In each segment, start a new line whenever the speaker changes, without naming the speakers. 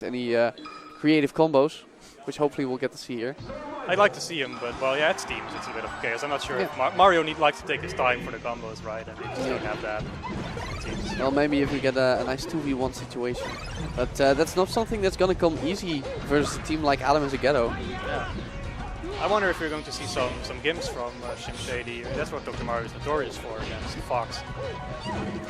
any creative combos, which hopefully we'll get to see here.
I'd like to see him, but well, yeah, it's teams. It's a bit of chaos. I'm not sure if Mario likes to take his time for the combos, right? And they just don't have that.
Well, maybe if we get a nice 2v1 situation. But that's not something that's going to come easy versus a team like Adam and Zgetto.
Yeah. I wonder if we're going to see some gimps from SchlimmShady. That's what Dr. Mario is notorious for against Fox.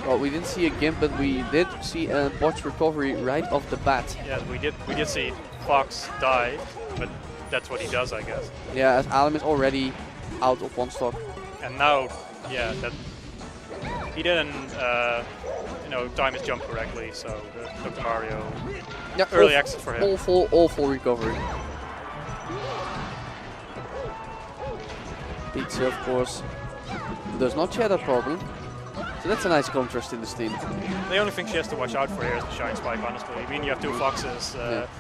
Well, we didn't see a gimp, but we did see a botch recovery right off the bat.
Yeah, we did see Fox die, but that's what he does, I guess.
Yeah, as Adam is already out of one stock.
And now, yeah, that he didn't, time his jump correctly. So Dr. Mario, early exit for him.
All full recovery. Pizza, of course, does not share that problem. So that's a nice contrast in this team.
The only thing she has to watch out for here is the Shine Spike, honestly. I mean, you have two Foxes,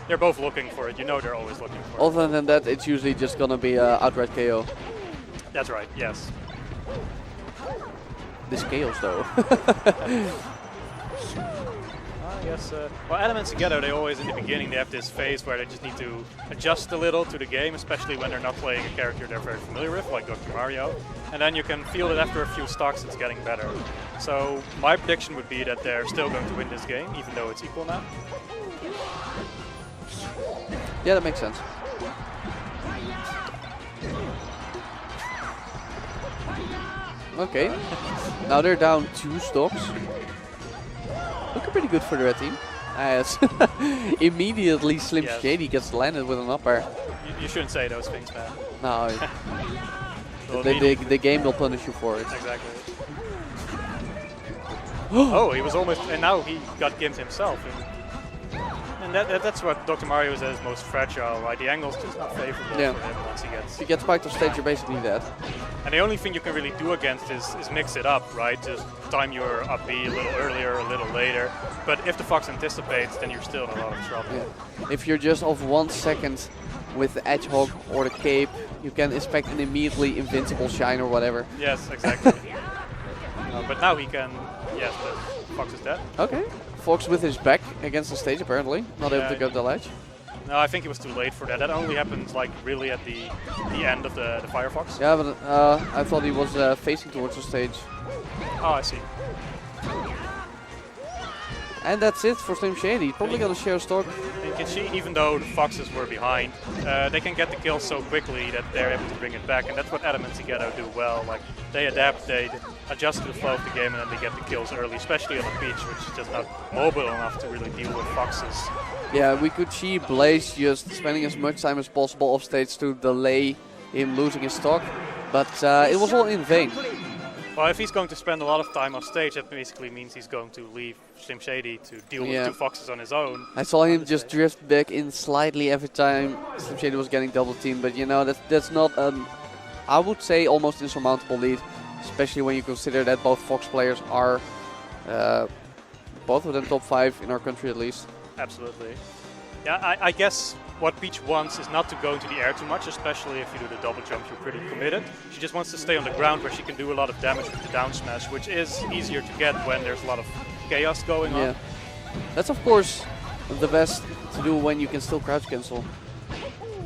they're both looking for it. You know they're always looking for it.
Other than that, it's usually just gonna be outright KO.
That's right, yes.
This chaos, though.
Yes, well, Adam and Zgetto, they always, in the beginning, they have this phase where they just need to adjust a little to the game, especially when they're not playing a character they're very familiar with, like Dr. Mario. And then you can feel that after a few stocks it's getting better. So my prediction would be that they're still going to win this game, even though it's equal now.
Yeah, that makes sense. Okay, now they're down 2 stocks. Looking pretty good for the red team. As immediately SchlimmShady gets landed with an upper.
You shouldn't say those things, man.
No. the game will punish you for it.
Exactly. Oh, he was almost, and now he got gimped himself. And that's what Dr. Mario is at his most fragile, right? The angle's just not favorable for him once he gets...
If you get spiked off stage, you're basically dead.
And the only thing you can really do against is mix it up, right? Just time your up B a little earlier, a little later. But if the Fox anticipates, then you're still in a lot of trouble. Yeah.
If you're just off 1 second with the Edge Hog or the Cape, you can expect an immediately invincible shine or whatever.
Yes, exactly. But now he can... Yes, but Fox is dead.
Okay. Fox with his back against the stage, apparently. Not able to go to the ledge.
No, I think he was too late for that. That only happened like really at the end of the Firefox.
Yeah, but I thought he was facing towards the stage.
Oh, I see.
And that's it for SchlimmShady. Probably gonna share a stock.
You can see, even though the Foxes were behind, they can get the kill so quickly that they're able to bring it back, and that's what Adam and Zgetto do well. Like, they adapt, they adjust to the flow of the game, and then they get the kills early, especially on a Peach, which is just not mobile enough to really deal with Foxes.
Yeah, we could see Blaze just spending as much time as possible off stage to delay him losing his stock, but it was all in vain.
Well, if he's going to spend a lot of time on stage, that basically means he's going to leave SchlimmShady to deal with 2 Foxes on his own.
I saw him just drift back in slightly every time SchlimmShady was getting double teamed, but you know, that's not I would say almost insurmountable lead, especially when you consider that both Fox players are both of them top 5 in our country at least.
Absolutely. Yeah, I guess what Peach wants is not to go into the air too much, especially if you do the double jump, you're pretty committed. She just wants to stay on the ground where she can do a lot of damage with the down smash, which is easier to get when there's a lot of chaos going on.
That's of course the best to do when you can still crouch cancel.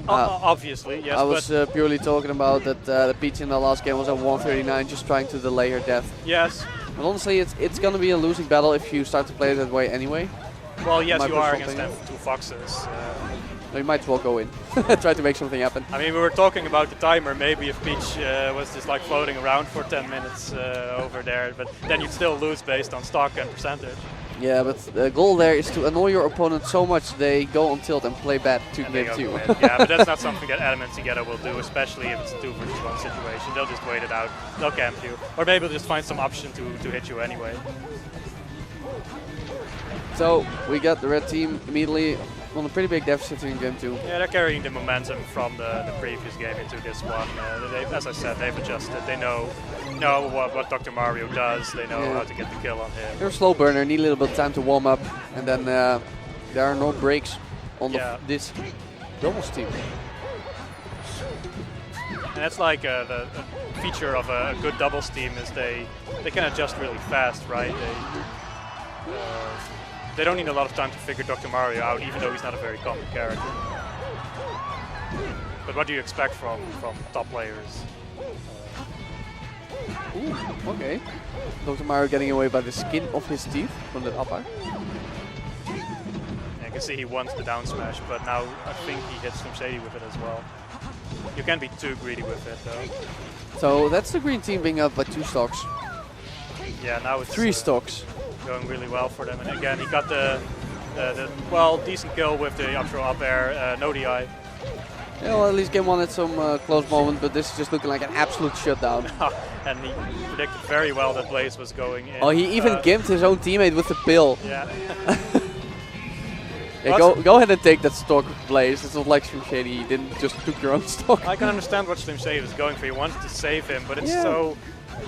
Obviously, yes.
I was purely talking about that the Peach in the last game was at 139, just trying to delay her death.
Yes.
But honestly, it's going to be a losing battle if you start to play it that way anyway.
Well, yes, you are against them 2 Foxes.
You might as well go in, try to make something happen.
I mean, we were talking about the timer. Maybe if Peach was just like floating around for 10 minutes over there, but then you'd still lose based on stock and percentage.
Yeah, but the goal there is to annoy your opponent so much they go on tilt and play bad to game 2.
Yeah, but that's not something that Adam and Zgetto will do, especially if it's a 2 versus 1 situation. They'll just wait it out, they'll camp you, or maybe they'll just find some option to hit you anyway.
So we got the red team immediately on a pretty big deficit in game 2.
Yeah, they're carrying the momentum from the previous game into this one. As I said, they've adjusted. They know what Dr. Mario does. They know how to get the kill on him.
They're a slow burner, need a little bit of time to warm up, and then there are no breaks on this doubles team.
And that's like the feature of a good doubles team is they can adjust really fast, right? they don't need a lot of time to figure Dr. Mario out, even though he's not a very common character. But what do you expect from top players?
Ooh, okay. Dr. Mario getting away by the skin of his teeth from that up air.
Yeah, you can see he wants the down smash, but now I think he hits SchlimmShady with it as well. You can't be too greedy with it though.
So that's the green team being up by 2 stocks.
Yeah, now it's
3 stocks.
Going really well for them. And again, he got the decent kill with the up throw up air, no DI.
Yeah, well, at least game 1 had some close moment, but this is just looking like an absolute shutdown.
And he predicted very well that Blaze was going in.
Oh, he even gimped his own teammate with the pill.
Yeah.
Yeah, go ahead and take that stock, Blaze. It's not like SchlimmShady, you didn't just took your own stock.
I can understand what SchlimmShady was going for. He wanted to save him, but it's so...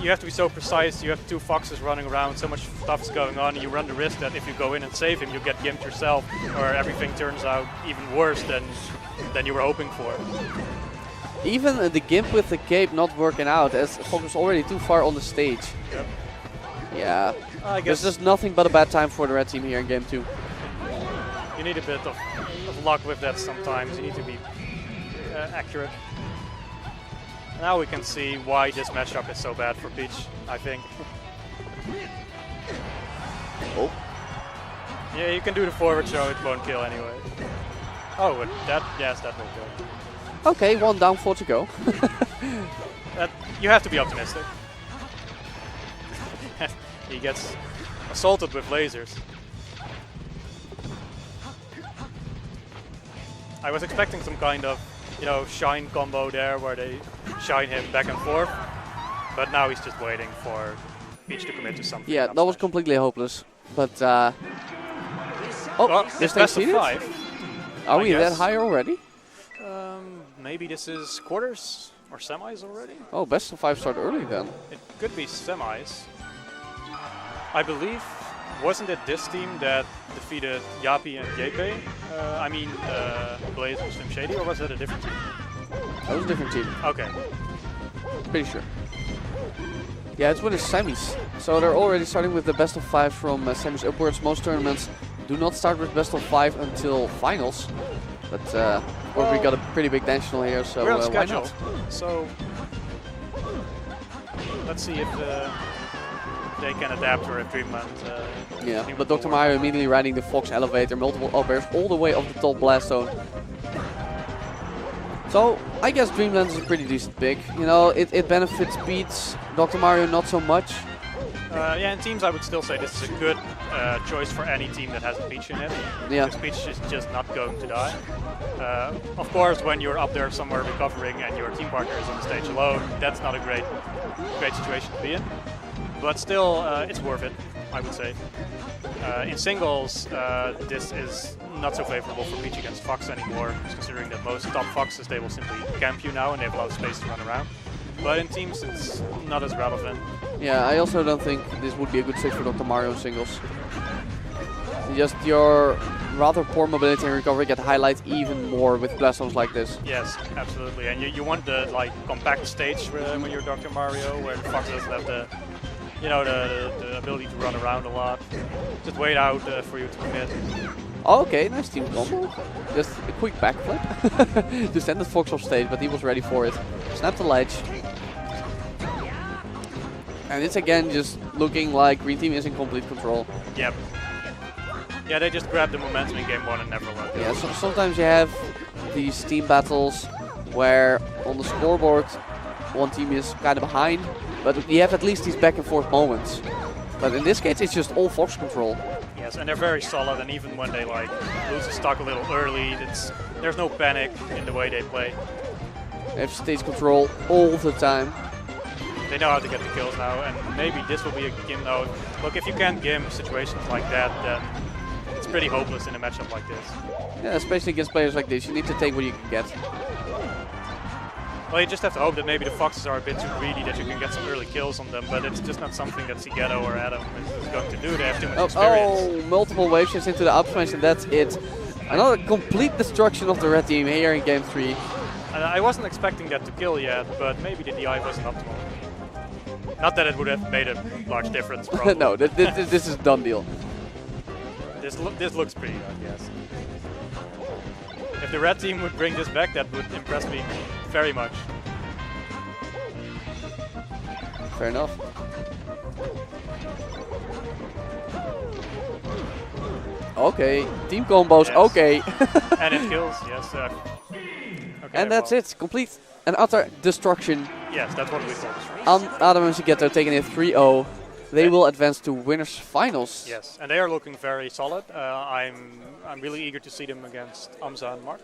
You have to be so precise, you have 2 foxes running around, so much stuff is going on, and you run the risk that if you go in and save him, you get gimped yourself, or everything turns out even worse than you were hoping for.
Even the gimp with the cape not working out, as Fox was already too far on the stage.
Yep.
Yeah,
I guess
there's just nothing but a bad time for the red team here in game 2.
You need a bit of luck with that sometimes, you need to be accurate. Now we can see why this matchup is so bad for Peach, I think.
Oh.
Yeah, you can do the forward throw, it won't kill anyway. Oh, but yes, that will kill.
Okay, 1 down, 4 to go.
You have to be optimistic. He gets assaulted with lasers. I was expecting some kind of, shine combo there where they shine him back and forth, but now he's just waiting for Peach to commit to something.
Yeah, that was completely hopeless. But
well,
this
it's best of 5.
Are we that high already?
Maybe this is quarters or semis already?
Oh, best of 5 start early then.
It could be semis. I believe, wasn't it this team that defeated Yapi and Yepe? Blaze and SchlimmShady, or was that a different team?
That was a different team.
Okay.
Pretty sure. Yeah, it's with the semis. So they're already starting with the best of 5 from semis upwards. Most tournaments do not start with best of 5 until finals. But we got a pretty big national here, so
we're on
why
schedule.
not?
So let's see if they can adapt or if Dreamland.
Yeah, but Dr. Mario immediately riding the Fox elevator, multiple up airs all the way up the top blast zone. So I guess Dreamland is a pretty decent pick. It benefits Peach, Dr. Mario not so much.
Yeah, in teams I would still say this is a good choice for any team that has a Peach in it.
Yeah.
Because Peach is just not going to die. Of course, when you're up there somewhere recovering and your team partner is on the stage alone, that's not a great situation to be in. But still, it's worth it, I would say. In singles, this is not so favorable for Peach against Fox anymore, considering that most top Foxes, they will simply camp you now and they have a lot of space to run around. But in teams, it's not as relevant.
Yeah, I also don't think this would be a good fit for Dr. Mario in singles. Just your rather poor mobility and recovery get highlighted even more with blast zones like this.
Yes, absolutely. And you want the compact stage when you're Dr. Mario, where the Fox doesn't have the ability to run around a lot. Just wait out for you to commit.
Oh, okay, nice team combo. Just a quick backflip to send the Fox off stage, but he was ready for it. Snap the ledge. And it's again just looking like Green Team is in complete control.
Yep. Yeah, they just grabbed the momentum in game 1 and never let go.
Yeah, so sometimes you have these team battles where on the scoreboard one team is kind of behind, but you have at least these back and forth moments. But in this case, it's just all Fox control.
Yes, and they're very solid, and even when they lose the stock a little early, there's no panic in the way they play.
They have stage control all the time.
They know how to get the kills now, and maybe this will be a game now. Look, if you can't game situations like that, then it's pretty hopeless in a matchup like this.
Yeah, especially against players like this, you need to take what you can get.
Well, you just have to hope that maybe the Foxes are a bit too greedy, that you can get some early kills on them, but it's just not something that Zgetto or Adam is going to do. They have too much experience.
Oh, multiple wave shifts into the up smash, and that's it. Another complete destruction of the red team here in game 3.
I wasn't expecting that to kill yet, but maybe the DI wasn't optimal. Not that it would have made a large difference, probably.
No, this is a done deal.
This looks pretty good, yes. If the red team would bring this back, that would impress me very much.
Fair enough. Okay, team combos,
Yes.
okay.
And it kills, yes. Okay,
And that's it, complete and utter destruction.
Yes, that's what we thought.
Adam and Zgetto taking it 3-0. They will advance to winners finals.
Yes, and they are looking very solid. I'm really eager to see them against Amza and Mark.